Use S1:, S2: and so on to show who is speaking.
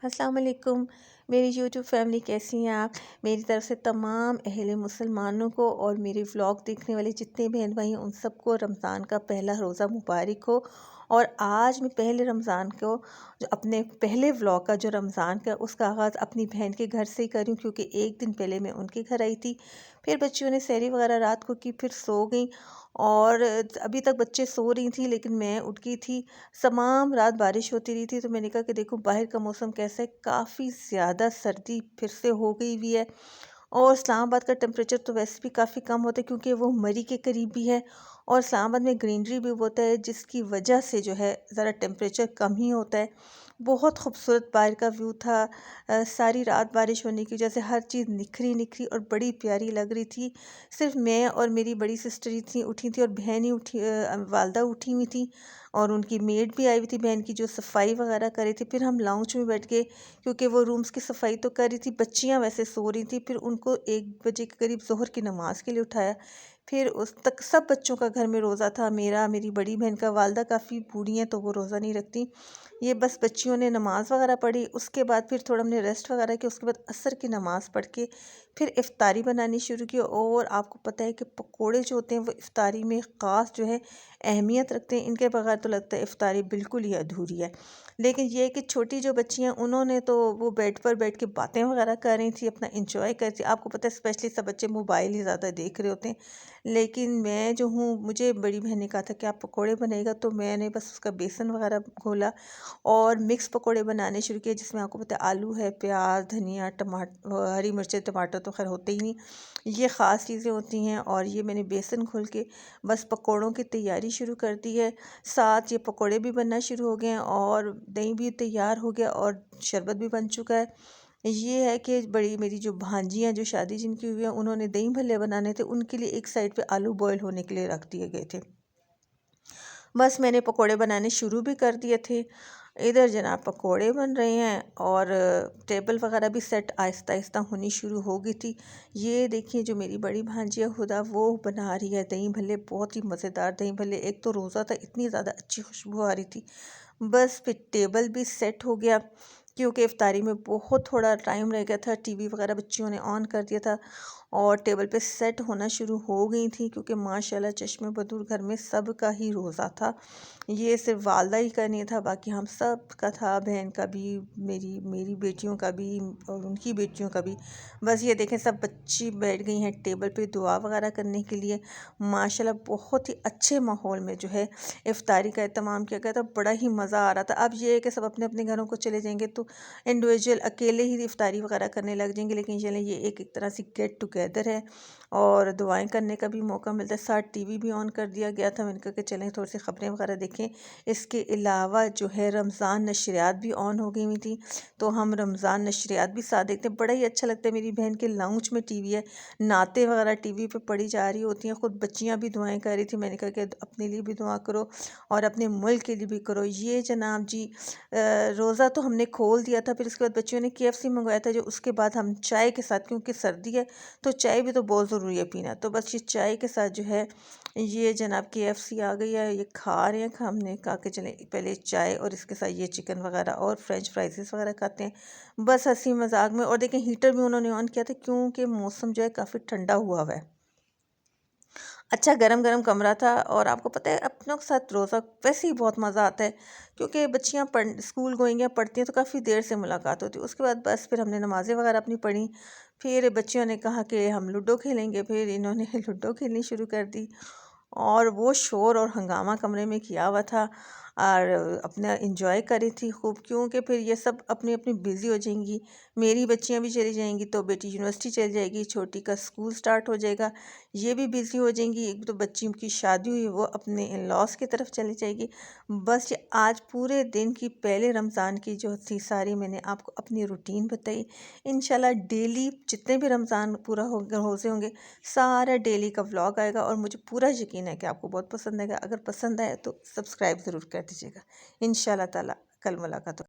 S1: अस्सलाम वालेकुम। मेरी यूट्यूब फैमिली कैसी हैं आप? मेरी तरफ से तमाम अहले मुसलमानों को और मेरे व्लॉग देखने वाले जितने बहन भाई हैं उन सबको रमज़ान का पहला रोज़ा मुबारक हो। और आज मैं पहले रमज़ान को जो अपने पहले व्लॉग का जो रमज़ान का उसका आगाज़ अपनी बहन के घर से ही कर रही हूँ, क्योंकि एक दिन पहले मैं उनके घर आई थी। फिर बच्चियों ने सहरी वगैरह रात को की, फिर सो गई और अभी तक बच्चे सो रही थी लेकिन मैं उठ गई थी। तमाम रात बारिश होती रही थी, तो मैंने कहा कि देखो बाहर का मौसम कैसा है, काफ़ी ज़्यादा सर्दी फिर से हो गई हुई है। और इस्लामाबाद का टेम्परेचर तो वैसे भी काफ़ी कम होता है क्योंकि वो मरी के करीब भी है और इस्लामाबाद में ग्रीनरी भी होता है, जिसकी वजह से जो है ज़रा टेम्परेचर कम ही होता है। बहुत खूबसूरत बाहर का व्यू था। सारी रात बारिश होने की वजह से हर चीज़ निखरी निखरी और बड़ी प्यारी लग रही थी। सिर्फ मैं और मेरी बड़ी सिस्टर ही थी उठी थी, और बहन ही उठी, वालदा उठी हुई थी और उनकी मेड भी आई हुई थी बहन की, जो सफाई वगैरह कर रही थी। फिर हम लाउंज में बैठ के, क्योंकि वो रूम्स की सफाई तो कर रही थी, बच्चियां वैसे सो रही थी। फिर उनको 1 बजे के करीब ज़ोहर की नमाज़ के लिए उठाया। फिर उस तक सब बच्चों का घर में रोज़ा था, मेरा, मेरी बड़ी बहन का। वालदा काफ़ी बूढ़ी हैं तो वो रोज़ा नहीं रखती। ये बस बच्चियों ने नमाज़ वगैरह पढ़ी, उसके बाद फिर थोड़ा हमने रेस्ट वगैरह किया। उसके बाद असर की नमाज़ पढ़ के फिर इफ्तारी बनानी शुरू की। और आपको पता है कि पकोड़े जो होते हैं वो इफ्तारी में ख़ास जो है अहमियत रखते हैं। इनके बगैर तो लगता है इफ्तारी बिल्कुल ही अधूरी है। लेकिन ये है कि छोटी जो बच्ची हैं उन्होंने तो वो बेड पर बैठ के बातें वगैरह कर रही थी, अपना इंजॉय कर रही थी। आपको पता है स्पेशली सब बच्चे मोबाइल ही ज़्यादा देख रहे होते हैं। लेकिन मैं जो हूँ, मुझे बड़ी बहन ने कहा था कि आप पकोड़े बनेगा, तो मैंने बस उसका बेसन वगैरह घोला और मिक्स पकोड़े बनाने शुरू किए, जिसमें आपको पता है आलू है, प्याज, धनिया, टमाटर, हरी मिर्चें, टमाटर तो खैर होते ही नहीं, ये ख़ास चीज़ें होती हैं। और ये मैंने बेसन घोल के बस पकोड़ों की तैयारी शुरू कर दी है। साथ ये पकोड़े भी बनना शुरू हो गए हैं और दही भी तैयार हो गया और शरबत भी बन चुका है। ये है कि बड़ी मेरी जो भांजी हैं, जो शादी जिनकी हुई है, उन्होंने दही भल्ले बनाने थे, उनके लिए एक साइड पे आलू बॉयल होने के लिए रख दिए गए थे। बस मैंने पकोड़े बनाने शुरू भी कर दिए थे। इधर जनाब पकोड़े बन रहे हैं और टेबल वगैरह भी सेट आहिस्ता आहिस्ता होनी शुरू हो गई थी। ये देखिए जो मेरी बड़ी भांजी है हुदा, वो बना रही है दही भल्ले, बहुत ही मज़ेदार दही भल्ले। एक तो रोज़ा था, इतनी ज़्यादा अच्छी खुशबू आ रही थी। बस फिर टेबल भी सेट हो गया, क्योंकि इफ्तारी में बहुत थोड़ा टाइम रह गया था। टीवी वगैरह बच्चियों ने ऑन कर दिया था और टेबल पे सेट होना शुरू हो गई थी, क्योंकि माशाल्लाह चश्मे बदूर घर में सब का ही रोज़ा था। ये सिर्फ वालदा ही का नहीं था, बाकी हम सब का था, बहन का भी, मेरी मेरी बेटियों का भी और उनकी बेटियों का भी। बस ये देखें सब बच्ची बैठ गई हैं टेबल पे दुआ वगैरह करने के लिए। माशाल्लाह बहुत ही अच्छे माहौल में जो है इफ्तारी का एहतमाम किया गया था। बड़ा ही मज़ा आ रहा था। अब ये है कि सब अपने अपने घरों को चले जाएंगे तो इंडिविजुअल अकेले ही इफ्तारी वगैरह करने लग जाएंगे, लेकिन चलें ये एक तरह से गेट टुगेदर है और दुआएं करने का भी मौका मिलता है। साथ टीवी भी ऑन कर दिया गया था। मैंने कहा कि चलें थोड़ी सी खबरें वगैरह देखें। इसके अलावा जो है रमज़ान नशरियात भी ऑन हो गई हुई थी, तो हम रमज़ान नशरियात भी साथ देखते हैं। बड़ा ही अच्छा लगता है। मेरी बहन के लाउंज में टीवी है, नाते वगैरह टीवी पे पढ़ी जा रही होती हैं। खुद बच्चियां भी दुआएं कर रही थी। मैंने कहा कि अपने लिए भी दुआ करो और अपने मुल्क के लिए भी करो। ये जनाब जी रोज़ा तो हमने खोल दिया था, फिर उसके बाद बच्चियों ने KFC मंगवाया था, जो उसके बाद हम चाय के साथ, क्योंकि सर्दी है तो चाय भी तो बहुत ज़रूरी है पीना, तो बस ये चाय के साथ जो है ये जनाब KFC आ गई है, ये खा रहे हैं। हमने कहा कि चलें पहले चाय और इसके साथ ये चिकन वगैरह और फ्रेंच फ्राइज़ वगैरह खाते हैं, बस हंसी मजाक में। और देखें हीटर भी उन्होंने ऑन किया था, क्योंकि मौसम जो है काफ़ी ठंडा हुआ हुआ है। अच्छा गरम गरम कमरा था। और आपको पता है अपनों के साथ रोज़ा वैसे ही बहुत मज़ा आता है, क्योंकि बच्चियां स्कूल गोइंग या पढ़ती हैं तो काफ़ी देर से मुलाकात होती है। उसके बाद बस फिर हमने नमाज़ें वगैरह अपनी पढ़ी। फिर बच्चियों ने कहा कि हम लूडो खेलेंगे, फिर इन्होंने लूडो खेलनी शुरू कर दी और वो शोर और हंगामा कमरे में किया हुआ था और अपना इंजॉय कर रही थी खूब, क्योंकि फिर ये सब अपनी अपनी बिज़ी हो जाएंगी। मेरी बच्चियां भी चली जाएंगी तो बेटी यूनिवर्सिटी चली जाएगी, छोटी का स्कूल स्टार्ट हो जाएगा, ये भी बिज़ी हो जाएंगी। एक तो बच्ची की शादी हुई, वो अपने इन लॉस की तरफ चली जाएगी। बस ये आज पूरे दिन की पहले रमज़ान की जो थी सारी मैंने आपको अपनी रूटीन बताई। इंशाल्लाह डेली जितने भी रमज़ान पूरा हो रोज़े होंगे, सारा डेली का व्लॉग आएगा और मुझे पूरा यकीन है कि आपको बहुत पसंद आएगा। अगर पसंद आए तो सब्सक्राइब ज़रूर कर दीजिएगा। इंशाल्लाह ताला कल मुलाकात हो।